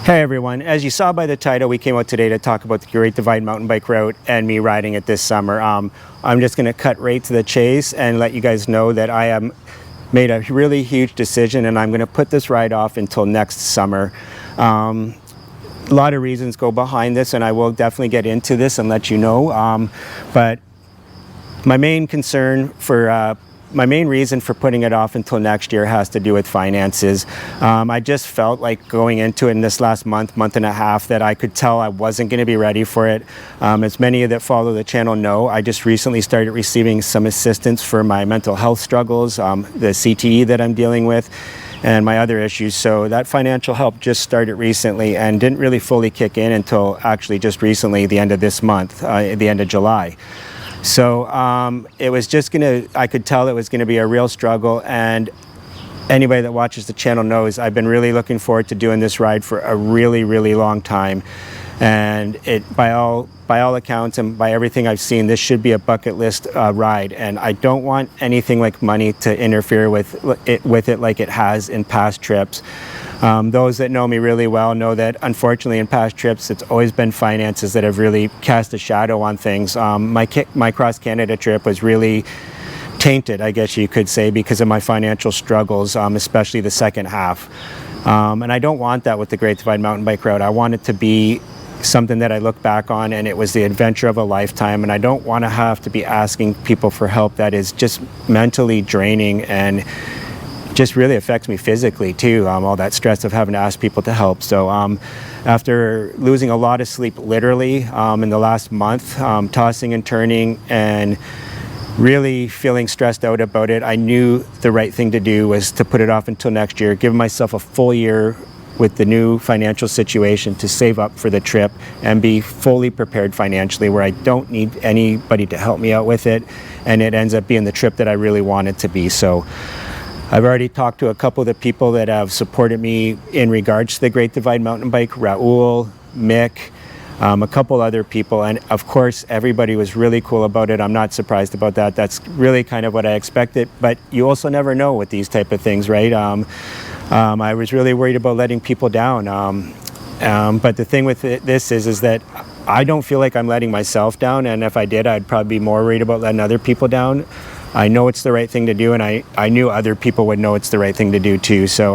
Hey everyone, as you saw by the title, we came out today to talk about the Great Divide mountain bike route and me riding it this summer. I'm just going to cut right to the chase and let you guys know that I am made a really huge decision, and I'm going to put this ride off until next summer. A lot of reasons go behind this, and I will definitely get into this and let you know. But my main reason for putting it off until next year has to do with finances. I just felt like going into it in this last month and a half that I could tell I wasn't going to be ready for it. As many that follow the channel know, I just recently started receiving some assistance for my mental health struggles, the CTE that I'm dealing with, and my other issues. So that financial help just started recently and didn't really fully kick in until actually just recently, the end of this month, at the end of July. So it was just I could tell it was gonna be a real struggle, and anybody that watches the channel knows I've been really looking forward to doing this ride for a really, really long time. And by all accounts and by everything I've seen, this should be a bucket list ride, and I don't want anything like money to interfere with it like it has in past trips. Those that know me really well know that unfortunately in past trips it's always been finances that have really cast a shadow on things. My cross Canada trip was really tainted, I guess you could say, because of my financial struggles, especially the second half. And I don't want that with the Great Divide mountain bike route. I want it to be something that I look back on and it was the adventure of a lifetime, and I don't want to have to be asking people for help that is just mentally draining and just really affects me physically too, all that stress of having to ask people to help. So after losing a lot of sleep literally in the last month, tossing and turning and really feeling stressed out about it, I knew the right thing to do was to put it off until next year, give myself a full year with the new financial situation to save up for the trip and be fully prepared financially, where I don't need anybody to help me out with it, and it ends up being the trip that I really want it to be. So I've already talked to a couple of the people that have supported me in regards to the Great Divide mountain bike, Raul, Mick, a couple other people, and of course everybody was really cool about it. I'm not surprised about that. That's really kind of what I expected, but you also never know with these type of things, right? I was really worried about letting people down, but the thing with this is that I don't feel like I'm letting myself down, and if I did, I'd probably be more worried about letting other people down. I know it's the right thing to do, and I knew other people would know it's the right thing to do too. So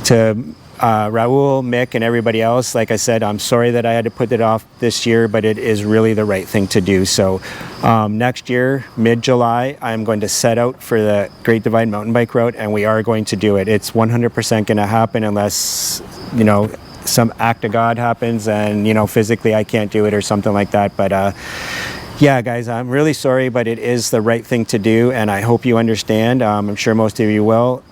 to Raul, Mick, and everybody else, like I said, I'm sorry that I had to put it off this year, but it is really the right thing to do. So next year, mid-July, I'm going to set out for the Great Divide mountain bike route, and we are going to do it. It's 100% going to happen unless, you know, some act of God happens and, you know, physically I can't do it or something like that. But yeah, guys, I'm really sorry, but it is the right thing to do, and I hope you understand. I'm sure most of you will.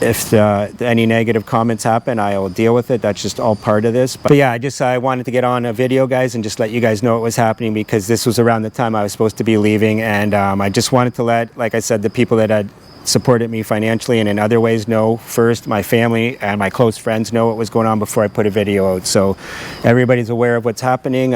If any negative comments happen, I will deal with it. That's just all part of this. But yeah, I wanted to get on a video, guys, and just let you guys know what was happening, because this was around the time I was supposed to be leaving, and I just wanted to let, like I said, the people that had supported me financially and in other ways know first, my family and my close friends know what was going on before I put a video out. So everybody's aware of what's happening.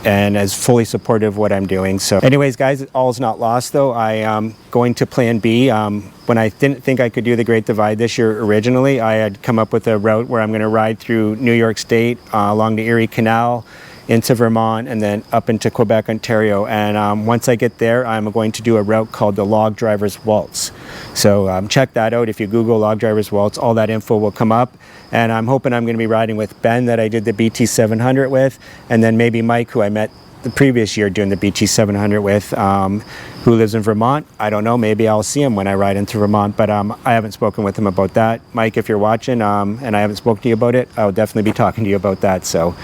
And is fully supportive of what I'm doing. So anyways, guys, all's not lost though. I am going to plan B. When I didn't think I could do the Great Divide this year originally, I had come up with a route where I'm going to ride through New York State, along the Erie Canal, into Vermont, and then up into Quebec, Ontario. And once I get there, I'm going to do a route called the Log Driver's Waltz. So check that out. If you Google Log Driver's Waltz, all that info will come up. And I'm hoping I'm going to be riding with Ben, that I did the BT 700 with, and then maybe Mike, who I met the previous year doing the BT 700 with, who lives in Vermont. I don't know, maybe I'll see him when I ride into Vermont, but I haven't spoken with him about that. Mike, if you're watching and I haven't spoken to you about it, I'll definitely be talking to you about that. So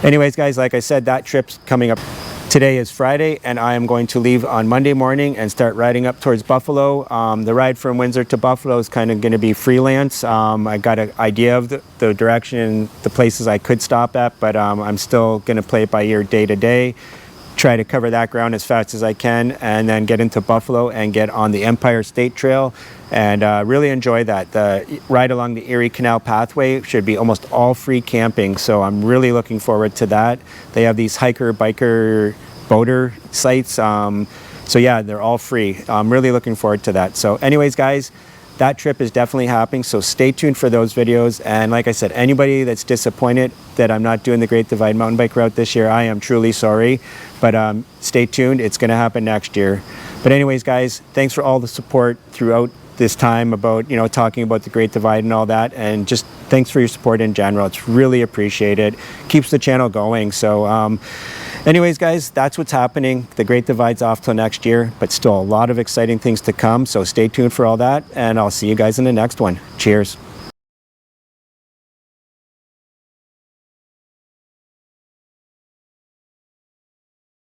anyways, guys, like I said, that trip's coming up. Today is Friday, and I am going to leave on Monday morning and start riding up towards Buffalo. The ride from Windsor to Buffalo is kind of going to be freelance. I got an idea of the direction and the places I could stop at, but I'm still going to play it by ear day to day, try to cover that ground as fast as I can, and then get into Buffalo and get on the Empire State Trail and really enjoy that. The ride along the Erie Canal pathway should be almost all free camping, so I'm really looking forward to that. They have these hiker, biker, boater sites. So yeah, they're all free. I'm really looking forward to that. So anyways, guys, that trip is definitely happening, so stay tuned for those videos. And like I said, anybody that's disappointed that I'm not doing the Great Divide mountain bike route this year, I am truly sorry, but stay tuned, it's going to happen next year. But anyways, guys, thanks for all the support throughout this time about, you know, talking about the Great Divide and all that, and just thanks for your support in general. It's really appreciated, keeps the channel going. So anyways, guys, that's what's happening. The Great Divide's off till next year, but still a lot of exciting things to come, so stay tuned for all that, and I'll see you guys in the next one. Cheers.